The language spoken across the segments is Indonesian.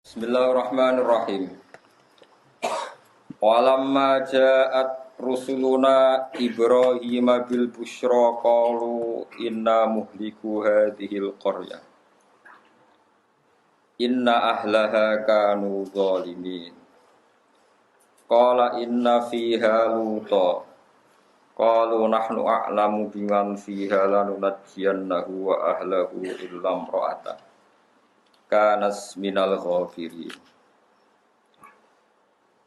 Bismillahirrahmanirrahim. Walamma ja'at rusuluna Ibrahim bil busyra qalu inna muhliku hadhil qaryah. Inna ahlaha kanu zalimin. Qala inna fiha luta. Qalu nahnu a'lamu biman fiha lanunajjiyannahu wa ahlahu illa imra'atah kanas minal ghafirin.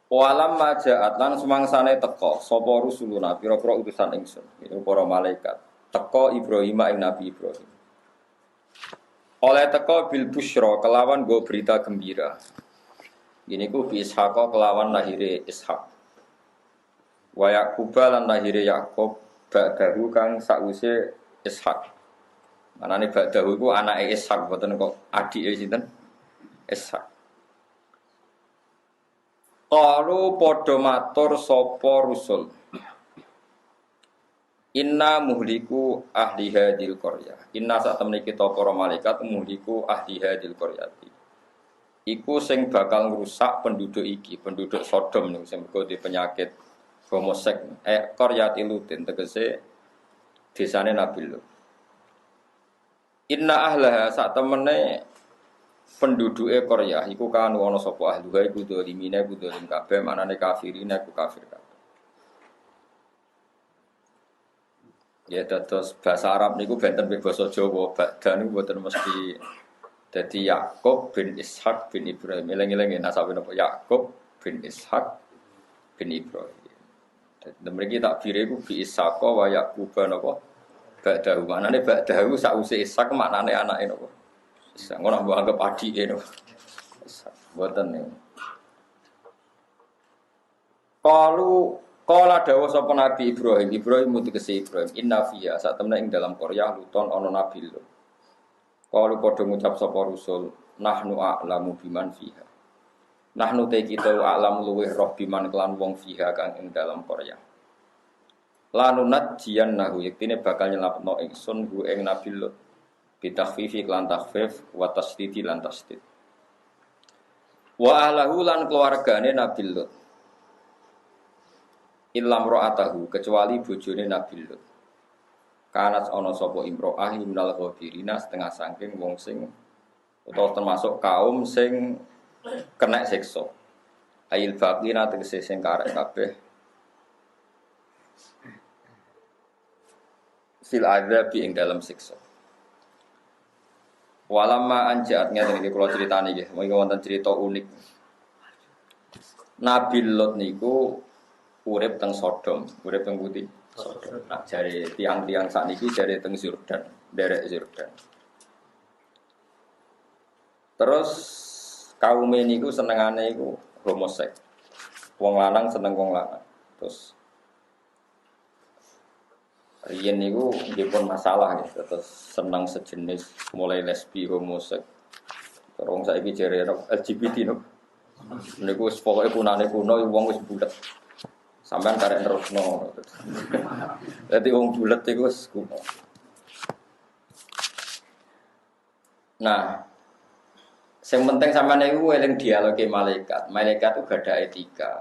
Walam majaat lan semangsane teka sapa rusuluna pira-pira utusan ingsun itu para malaikat teka Ibrahim ing Nabi Ibrahim. Oleh teka bil busyra kelawan go berita gembira. Ini ku bi Ishaq kelawan lahire Ishaq. Wa Yaqub lan lahire Yaqub ba'dahu kang sause Ishaq. Manane ba'dahu iku anake Ishaq boten kok adike sinten Ishaq. Qalu padha matur sapa rusul. Inna muhliku ahli hadil qaryah. Inna sak temene kita para malaikat muhliku ahli hadil qaryati. Iku sing bakal ngrusak penduduk iki, penduduk Sodom niku sing mergo di penyakit homoseks. Qaryati Lutin tegese desane Nabi Lut. Inna ahlaha sak temene penduduke Qaryah iku kan ana sapa ahluha iku dolimine iku dolim kabeh manane kafirine iku kafir kabeh. Ya dados bahasa Arab niku benten be basa Jawa badan niku boten mesti dadi Yaqub bin Ishaq bin Ibrahim. Eling-eling nasabe napa Yaqub bin Ishaq bin Ibrahim. Dadi mriki takbire iku bi Ishaq wa Yaqub napa ba'dahu manane ba'dahu sause Ishaq maknane anake napa Ishaq ngono mbok anggap adike napa Ishaq mboten niku. Qala dawuh sapa Nabi Ibrahim mutegese Ibrahim inna fiya sak temene ing dalam Qaryah Luton ana nabi Lut. Qalu padha ngucap sapa rusul nahnu a'lamu biman fiha. Nahnu te kita a'lamu luweh roh biman kelan wong fiha kang ing dalam Qaryah. Lanunat jiannahu yektine bakal nyelapno ingsun hu ing Nabi Lut bitakhfifi lan takhfif wa tasdidi lan tasdid wa ahlahu lan keluargane Nabi Lut illam ra'atahu kecuali bojone Nabi Lut kanat ana sapa imro'ah minal ghafirina setengah saking wong sing utawa termasuk kaum sing kena siksa ail baqina tegese sing karek kabeh fil adzabi ing dalam siksa. Walamma anjat ngene iki kula critani nggih, mengko wonten cerita unik. Nabi Lot niku urip teng Sodom, urip teng Putih. Sodom. Nah, jare tiang-tiang sakniki jare teng Yordan, derek Yordan. Terus kaum niku senengane iku homoseks. Wong lanang seneng wong lanang. Terus riyen niku nggih pun masalah ya, terus senang sejenis mulai lesbi homoseks. Terus saiki jere LGBT no. Niku wis pokoke punane kuno wong wis bulet. Sampeyan karek nerusno. Dadi wong bulet iku wis kuno. Nah, sing penting sampeyan iku eling dialoge malaikat. Malaikat itu gak ada etika.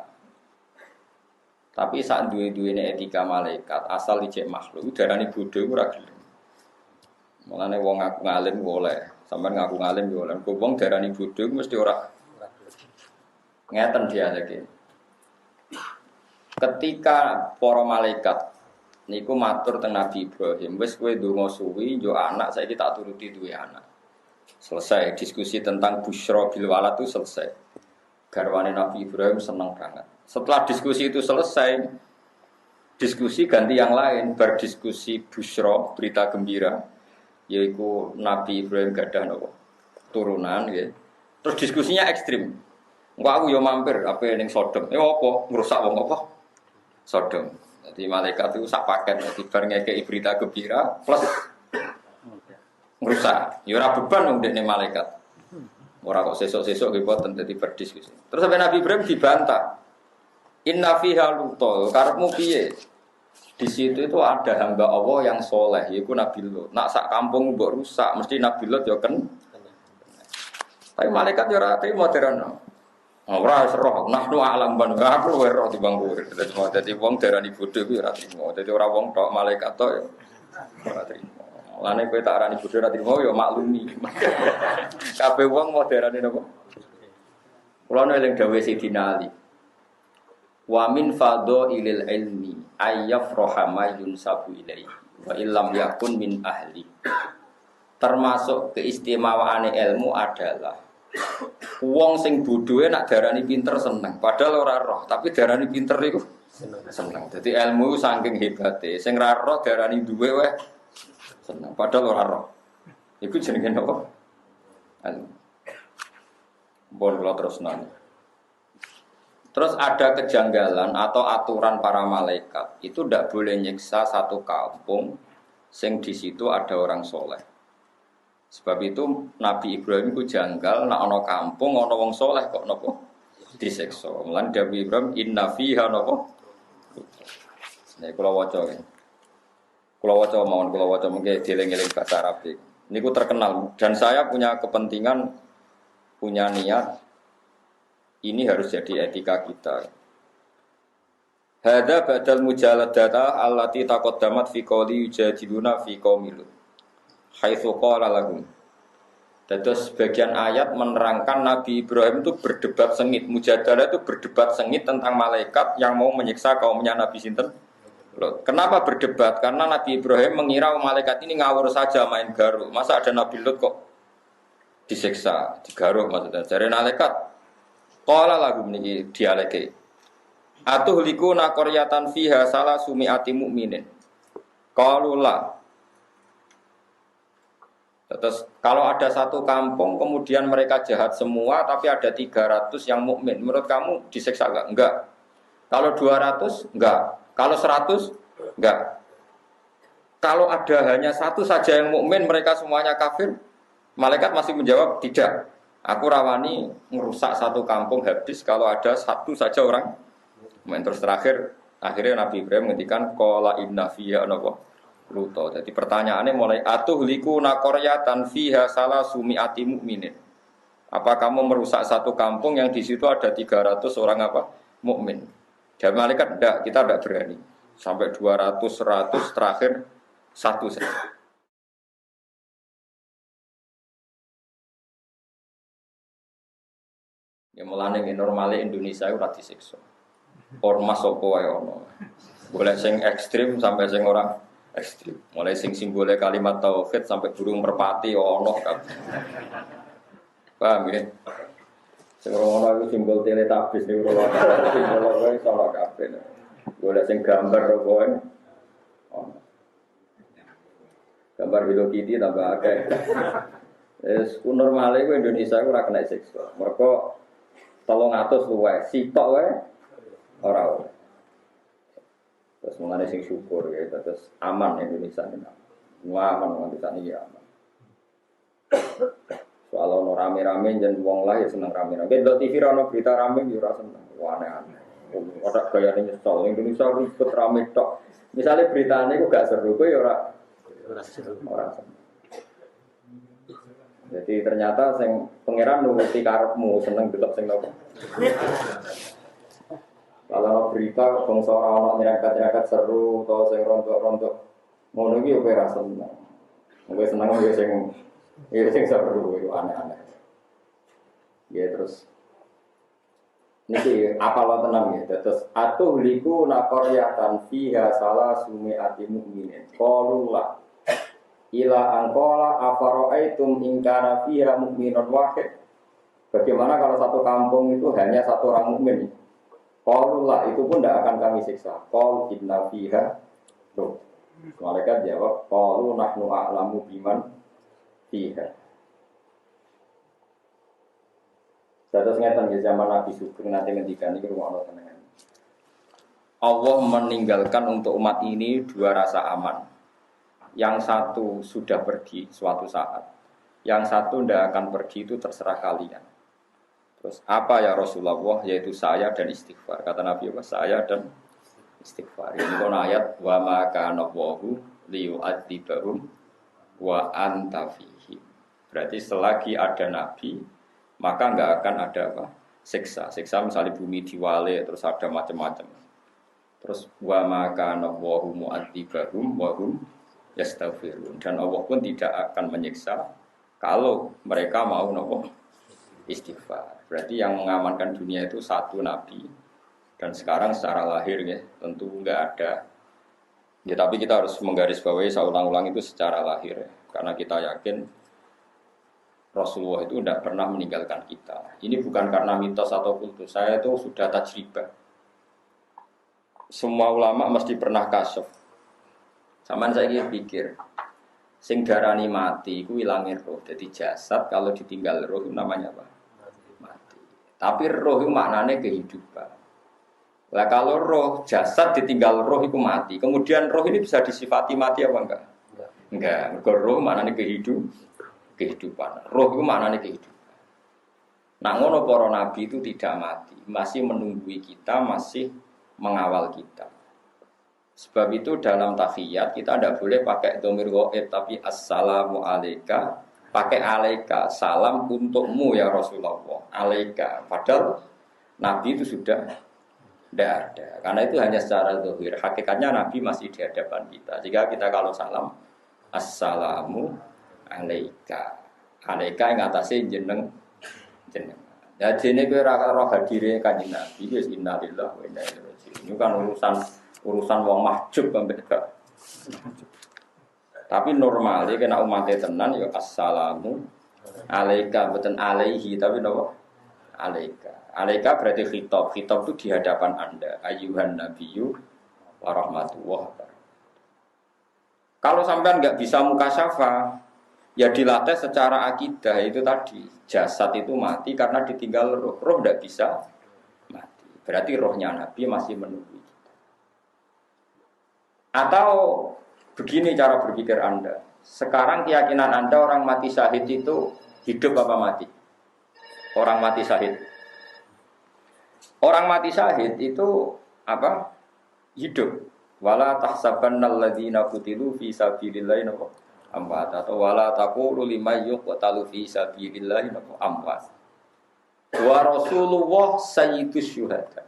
Tapi saat duwe-duwene etika malaikat asal dicek makhluk darane bodho ora gelem. Mulane wong ngaku ngalim oleh, sampean ngaku ngalim yo oleh. Wong darani bodho mesti ora ngeten dialeke. Ketika para malaikat niku matur teng Nabi Ibrahim, wis kowe ndonga suwi yo anak saiki tak turuti duwe anak. Selesai diskusi tentang busyra bil walad itu selesai. Garwane Nabi Ibrahim seneng banget. Setelah diskusi itu selesai, diskusi ganti yang lain, berdiskusi busyra, berita gembira, yaitu Nabi Ibrahim gadah nopo turunan, ya. Terus diskusinya ekstrim. Enggak aku yo mampir, apa yang Sodom? Apa ngerusak wong apa? Sodom. Jadi malaikat itu sak paket, jadi bareng ngekei berita gembira plus ngerusak. Ya ora beban wong dekne malaikat. Ora kok sesuk-sesuk nggih boten dadi berdiskusi. Terus sampai Nabi Ibrahim dibantah. Inna fiha luto, karepmu piye? Di situ itu ada hamba Allah yang soleh, yaitu Nabi Lut. Nak sak kampung mbok rusak, mesti Nabi Lut ya kan. Tapi malaikat yo ora trimo derana. Ora roh, nahnu alam ban aku luwe roh timbang kowe. Dadi wong darani bodho kuwi ora trimo. Dadi ora wong tok malaikat tok yo ora trimo. Lane kowe tak arani bodho ora trimo yo maklumi. Kabeh wong mau darani napa? Kula eling dawuh Sidina Ali. Wa min fadhailil ilmi ayyafraha ma yunsabu ilaihi wa illam yakun min ahli. Termasuk keistimewaane ilmu adalah wong sing bodhoe nak darani pinter seneng, padahal ora roh, tapi darani pinter iku seneng. Dadi ilmu saking hebate, sing ra roh darani duwe wae seneng, padahal ora roh. Iku jenenge napa? Bon kula terusnan. Terus ada kejanggalan atau aturan para malaikat itu tidak boleh nyiksa satu kampung sing di situ ada orang soleh. Sebab itu Nabi Ibrahim itu janggal nak ana kampung ana wong soleh kok napa disiksa. Lan Nabi Ibrahim inna fiha napa. Nek kula waca ya. Kula waca mengke dieling-eling bahasa Arab iki. Niku terkenal dan saya punya kepentingan punya niat ini harus jadi etika kita. Hadza badal mujaladata allati taqaddamat fi qouli yujadiluna fi qaumil. Haitsu qala lahum. Terus sebagian ayat menerangkan Nabi Ibrahim itu berdebat sengit. Mujadalah itu berdebat sengit tentang malaikat yang mau menyiksa kaumnya Nabi sinten. Kenapa berdebat? Karena Nabi Ibrahim mengira malaikat ini ngawur saja main garuk. Masa ada Nabi Lut kok disiksa, digaruk maksudnya. Jare malaikat qala lahum niki dialeke. Atuhlikuna qaryatan fiha salah sumiati mu'minin. Qalu la. Terus kalau ada satu kampung kemudian mereka jahat semua tapi ada 300 yang mukmin, menurut kamu disiksa enggak? Enggak. Kalau 200 enggak. Kalau 100 enggak. Kalau ada hanya satu saja yang mukmin mereka semuanya kafir, malaikat masih menjawab tidak. Aku rawani merusak satu kampung habis kalau ada satu saja orang. Terus akhirnya Nabi Ibrahim menghentikan qala inna fiha napa Luto. Jadi pertanyaannya mulai atuhliku naqaryatan fiha salah sumiati mu'minin. Apa kamu merusak satu kampung yang di situ ada 300 orang apa? Mukmin. Dan malaikat enggak, kita enggak berani. Sampai 200, 100 terakhir satu saja. Ya mulane normale Indonesia ora disiksa. Ormas apa wae ono. Boleh sing ekstrim sampai sing ora ekstrim. Mulai sing simbole kalimat tauhid sampai burung merpati ono kabeh. Paham ya? Sing ono iku simbol teletabis niku ora simbol wae salah kabeh. Boleh sing gambar kowe. Ono. Gambar Hello Kitty tambah akeh. Normale ku Indonesia ora kena siksa. Mergo 300 luwih, sitok wae ora. Terus mengenai sing syukur ya, terus aman Indonesia ini. Aman Indonesia ini ya aman. Soal ono rame-rame jan wong lah ya seneng rame-rame. Nek TV ono berita rame ya ora seneng. Wah aneh-aneh. Ora gayane nyesel Indonesia ribet rame tok. Misale beritane ku gak seru kowe ya ora seneng. Jadi ternyata sing pangeran nuruti karepmu seneng delok sing nopo. Kalau berita bangsa orang nyerangkat seru atau sing rontok-rontok ngono iki kowe ra seneng. Kowe seneng ya sing seru yo aneh-aneh. Ya terus niki apal tenang ya. Terus atuhliku naqaryatan fiha salah sumiati mu'minin. Qaulullah ila anqala afara'aitum in kana fiha mu'minun wahid. Bagaimana kalau satu kampung itu hanya satu orang mukmin? Qaulullah itu pun tidak akan kami siksa. Qaul inna fiha. Tuh. Malaikat jawab, qaulu nahnu a'lamu biman fiha. Terus ngeten di zaman Nabi Sugeng nanti ngendikan iki rumono tenan. Allah meninggalkan untuk umat ini dua rasa aman. Yang satu sudah pergi suatu saat. Yang satu tidak akan pergi itu terserah kalian. Terus apa ya Rasulullah? Yaitu saya dan istighfar. Kata Nabi Allah, saya dan istighfar. Ini kan ayat wa ma kana Allahu liyu'adzibahum wa anta fihim. Berarti selagi ada Nabi, maka nggak akan ada apa? Siksa. Siksa misalnya bumi diwale terus ada macam-macam. Terus wa maka nawahu mu'adzibahum wa hum yastaghfirun. Dan Allah pun tidak akan menyiksa kalau mereka mau nopo istighfar. Berarti yang mengamankan dunia itu satu nabi. Dan sekarang secara lahir ya tentu nggak ada. Ya tapi kita harus menggarisbawahi saya ulang-ulang itu secara lahir ya. Karena kita yakin Rasulullah itu tidak pernah meninggalkan kita. Ini bukan karena mitos atau kultus. Saya itu sudah tajribah. Semua ulama mesti pernah kasuf. Saman saya pikir, sing darani mati, itu hilangin roh. Jadi jasad kalau ditinggal roh itu namanya apa? Mati. Tapi roh itu maknanya kehidupan. Lah kalau roh jasad ditinggal roh itu mati. Kemudian roh ini bisa disifati mati apa enggak? Enggak. Roh maknanya kehidupan. Roh itu maknanya kehidupan. Nah ngono para nabi itu tidak mati, masih menunggui kita, masih mengawal kita. Sebab itu dalam tahiyat kita tidak boleh pakai dhamir ghaib tapi assalamu alayka, pakai alaika, salam untukmu ya Rasulullah, alaika. Padahal nabi itu sudah tidak ada. Karena itu hanya secara zahir. Hakikatnya nabi masih di hadapan kita. Jika kita kalau salam assalamu alaika. Alaika yang atasnya jeneng. Ya jene kowe ora roh hadire Kanjeng Nabi wis innalillahi wa inna ilaihi raji'un. Ini kan urusan wong mahjub ambek gak. Tapi normalnya kena umatnya tenan ya assalamu alaika mboten alaihi tapi napa? Alaika. Alaika berarti khitab. Khitab itu di hadapan Anda. Ayyuhan nabiyyu wa rahmatullah. Kalau sampean enggak bisa mukasyafah ya dilatih secara akidah itu tadi jasad itu mati karena ditinggal roh. Roh tidak bisa mati. Berarti rohnya Nabi masih menunggu kita. Atau begini cara berpikir Anda. Sekarang keyakinan Anda orang mati syahid itu hidup apa mati? Orang mati syahid. Orang mati syahid itu apa? Hidup. Wala tahsabannal ladzina qutilu fi sabilillahi amwat atau wala taqulu liman yuqtalu fi sabilillahi amwat. Wa Rasulullah sayyidus syuhada.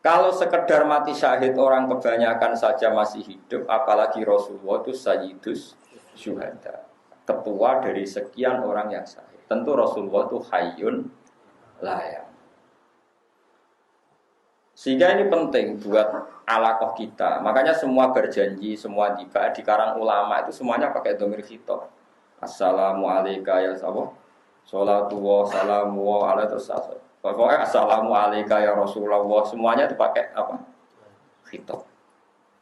Kalau sekedar mati syahid orang kebanyakan saja masih hidup, apalagi Rasulullah itu sayyidus syuhada. Ketua dari sekian orang yang syahid. Tentu Rasulullah itu hayyun la yamut. Sehingga ini penting buat alaqah kita. Makanya semua berjanji, semua tiba di karang ulama itu semuanya pakai dhamir khitab. Assalamu alayka ya Allah. Sholatu wa salamu wa ala terus. Pokoknya assalamu alayka ya Rasulullah. Semuanya itu pakai apa? Khitab.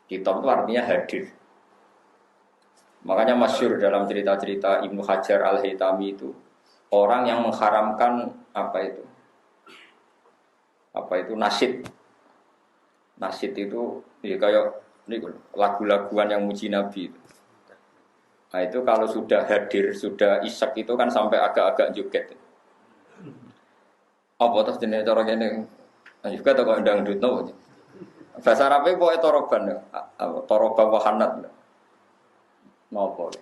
Khitab itu artinya hadir. Makanya masyhur dalam cerita-cerita Ibnu Hajar Al-Haytami itu orang yang mengharamkan apa itu? Apa itu nasyid? Nasyid itu ya kayak ini lagu-laguan yang muji Nabi itu. Nah itu kalau sudah hadir, sudah isak itu kan sampai agak-agak joget. Apa terus jenis cara ini? Nah juga tak kau dangdut no. Bahasa Arabnya boleh toroban ya, toroban wahanat. Mau boleh.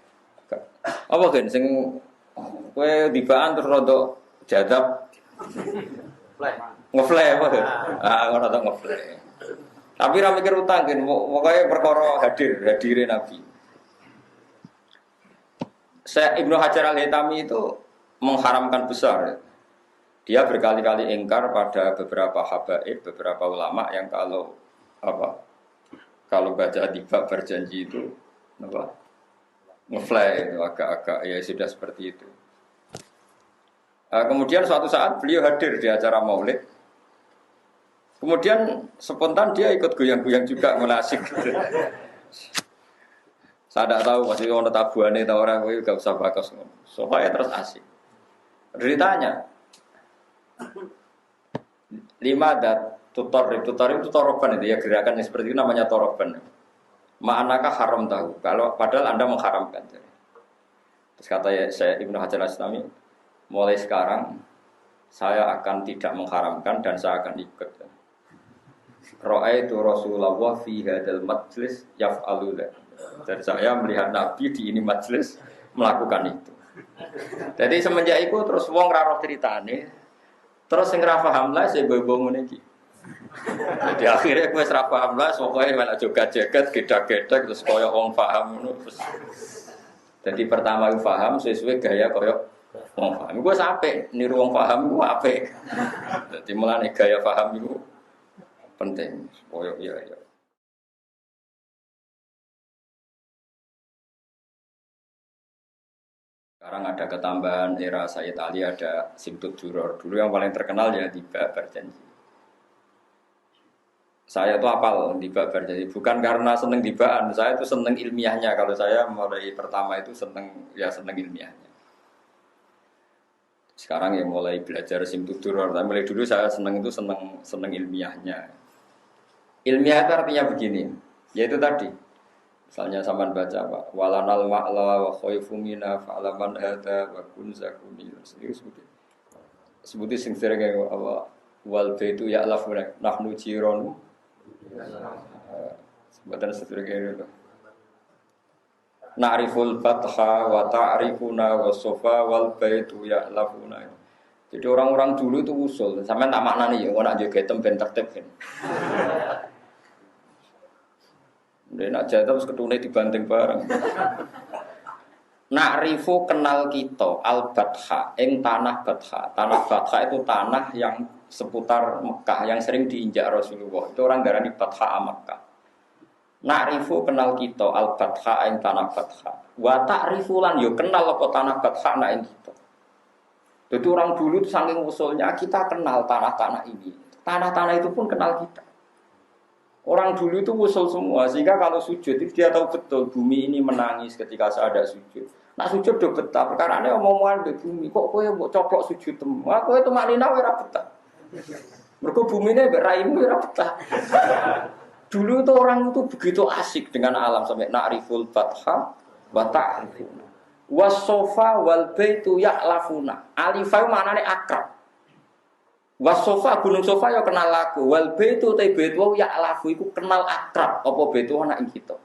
Apa kan? Sing kue dibaan terus rodok jadab. Ngeflare apa? Rodok ngeflare. Tapi ra mikir utang kan, pokoknya perkara hadirin Nabi. Ibnu Hajar Al-Haytami itu mengharamkan besar. Dia berkali-kali ingkar pada beberapa habaib, beberapa ulama yang kalau baca tiba berjanji itu ngefly itu agak-agak ya sudah seperti itu. Kemudian suatu saat beliau hadir di acara Maulid. Kemudian spontan dia ikut goyang-goyang juga menasik. Saya tidak tahu masih orang tabuannya atau orang itu gak usah bakas. Soalnya terus asik. Ditanya, 5 ada tutor itu toroban itu ya gerakan yang seperti itu namanya toroban. Ma'anakah haram tahu? Kalau padahal Anda mengharamkan. Terus kata saya Ibnu Hajar Al-Haytami, mulai sekarang saya akan tidak mengharamkan dan saya akan ikut. Ra'aitu Rasulullah fi hadzal majlis yaf'alu dzalik. Dan saya melihat Nabi di ini majlis melakukan itu. Jadi semenjak itu terus wong ra roh critane, Terus sing ra paham lah saya bobo ngene iki. Jadi akhirnya gue ra paham lah pokoke malah joget-joget, gedak-gedak terus koyo wong paham ngono terus. Jadi pertama gue paham sesuai gaya koyo wong paham. Gue sampe niru wong paham gue apik. Jadi mulane gaya paham itu penting. Koyo iya. Sekarang ada ketambahan era Sayyid Ali, ada Simtud Duror. Dulu yang paling terkenal ya Tiba Berjanji. Saya tuh apal Tiba Berjanji. Bukan karena seneng tibaan, saya tuh seneng ilmiahnya. Kalau saya mulai pertama itu seneng ilmiahnya. Sekarang ya mulai belajar Simtud Duror. Tapi mulai dulu saya seneng ilmiahnya. Ilmiah itu artinya begini, yaitu tadi. Misalnya sampean baca apa? Walanal ma'la wa khaifu mina fa'laman hada wa kun zakuni. Sebutin sing sering apa? Wal baitu ya'lafuna nahnu jironu. Sebutan sering itu. Na'riful fatha wa ta'rifuna wa sofa wal baitu ya'lafuna. Jadi orang-orang dulu itu usul. Sampean tak maknani ya, ora jogetem ben tertib kan. Dia nak jatuh terus ketune dibanting bareng. Na'rifu kenal kita al-Batha ing tanah Batha. Tanah Batha itu tanah yang seputar Mekah yang sering diinjak Rasulullah. Itu orang darani Batha Mekah. Na'rifu kenal kita al-Batha ing tanah Batha. Wa ta'rifu lan yo kenal apa tanah Batha ing kita. Jadi orang dulu itu saking usulnya kita kenal tanah-tanah ini. Tanah-tanah itu pun kenal kita. Orang dulu itu usul semua, sehingga kalau sujud itu dia tahu betul bumi ini menangis ketika saya ada sujud. Nah sujud udah betah, perkara ini omongan di bumi, kok kowe mbok coplok sujud temu. Wah kowe itu maknina ora betah. Mergo bumine mbek raimu ora betah. Dulu itu orang itu begitu asik dengan alam sampai na'riful fatha wa ta'rifuna. Was-sofa wal baitu ya'lafuna. Alifai maknane akrab. Wasofa gunung sofa ya kenal aku, wal baitu ta baitu ya alafu iku kenal akrab apa baitu anak kita.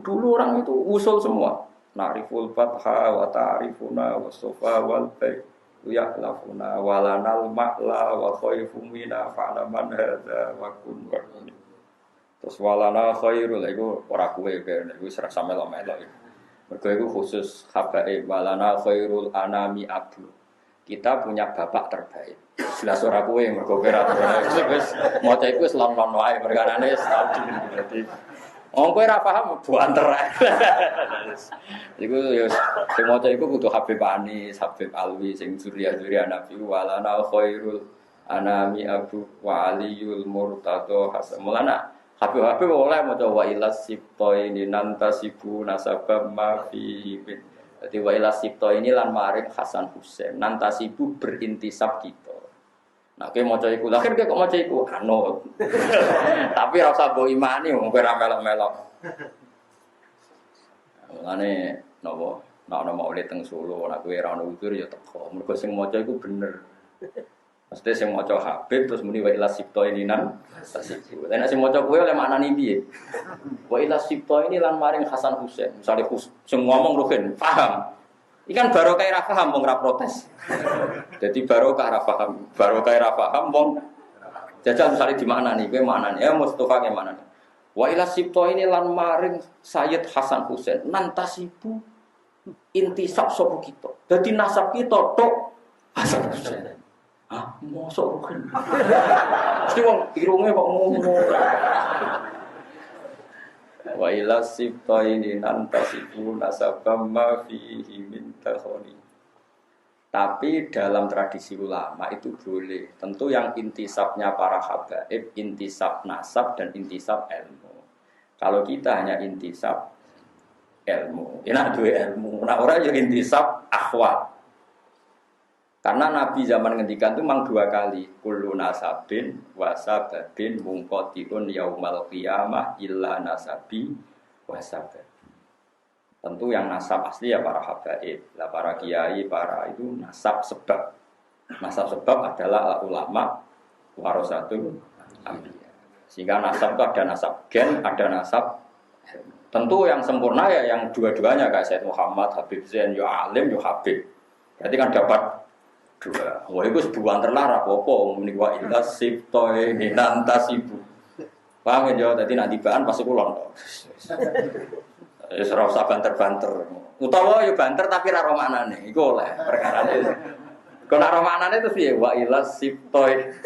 Dulu orang itu usul semua. Na'riful fatha wa ta'rifuna wasofa wal baitu ya alafuna walanal ma'la wa khaifu mina fa'laman hadza wa kun wa kun. Terus walana khairul iku ora kuwe iku serasa melo-melo iku. Mergo iku khusus habae walana khairul anami abdu. Kita punya bapak terbaik. Jelas ora kowe mergo ora wis maca iku wis lon-lon wae perkarane studi. Dadi wong kowe ora paham buanter. Iku ya sing maca iku kudu Habib Anis, Habib Alwi sing zuriya-zuriya Nabi walana khairul anami abu wa aliyul murtado hasan. Mulana Habib oleh maca wa ilas sibtaini nantasibu nasabam ma fi. Jadi wa ila sibto ini lan maring Hasan Husain nantasibu berintisab kita. Nah kowe maca iku, lha kok maca iku anut. Tapi ora usah mbok imani wong kowe ora melok-melok. Mulane napa nek ana maulid teng Solo nek kowe ora ono utur ya teko. Mergo sing maca iku bener. Mesti sing maca Habib terus muni wa ila sibto ini nan tasibu. Lah nek sing maca kowe oleh maknane piye? Wa ila sibto ini lan maring Hasan Husain. Misale sing ngomong rugen, paham. Ikan barokah ra paham wong ra protes. Jadi barokah ra paham wong jajal misale di maknane kowe maknane ya Mustofa ke maknane. Wa ila sibto ini lan maring Sayyid Hasan Husain nantasibu intisab sapa kita. Dadi nasab kita tok Hasan Husain. Ah, mosok kan. Mesti wong irunge kok ngono. Wa ila sibtaini antasibu nasabam ma fihi min takhoni. Tapi dalam tradisi ulama itu boleh. Tentu yang intisabnya para habaib, intisab nasab dan intisab ilmu. Kalau kita hanya intisab ilmu, enak dua ilmu. Nah orang yang intisab akhwat. Karena Nabi zaman ngendikan itu memang dua kali kullu nasabin wasababin mungqatiun yaumal qiyamah illa nasabi wasabab. Tentu yang nasab asli ya para habaib, lah para kiai, para itu nasab sebab. Nasab sebab adalah ulama warasatul anbiya. Sehingga nasab itu ada nasab gen, ada nasab. Tentu yang sempurna ya yang dua-duanya kayak Sayyid Muhammad, Habib Zain, yo alim, yo habib. Berarti kan dapat dua. Wah itu sebuah terlarang apa? Menikah wa illa sibtoe ninantasibu. Paham ya? Jadi nak tibaan pasti kulon. Ya ora usah banter-banter. Utawa ya banter tapi ra romanane. Iku oleh perkarane. Kok nak romanane terus piye? Wa illa sibtoe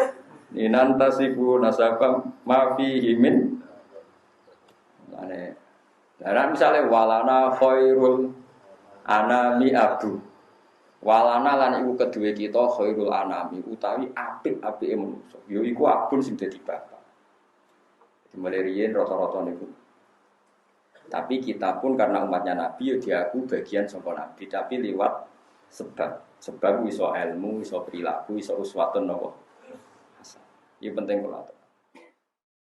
ninantasibu nasabam ma fihi min. Nah, misalnya walana khairul anami abdu. Walana lan iku kedue kita khairul anami utawi apik-apike manusa. Ya iku abun sing dadi bapak. Mulai riyen rata-rata niku. Tapi kita pun karena umatnya Nabi ya diaku bagian saka Nabi, tapi lewat sebab. Sebab iso ilmu, iso perilaku, iso uswatun napa. Ini penting kula.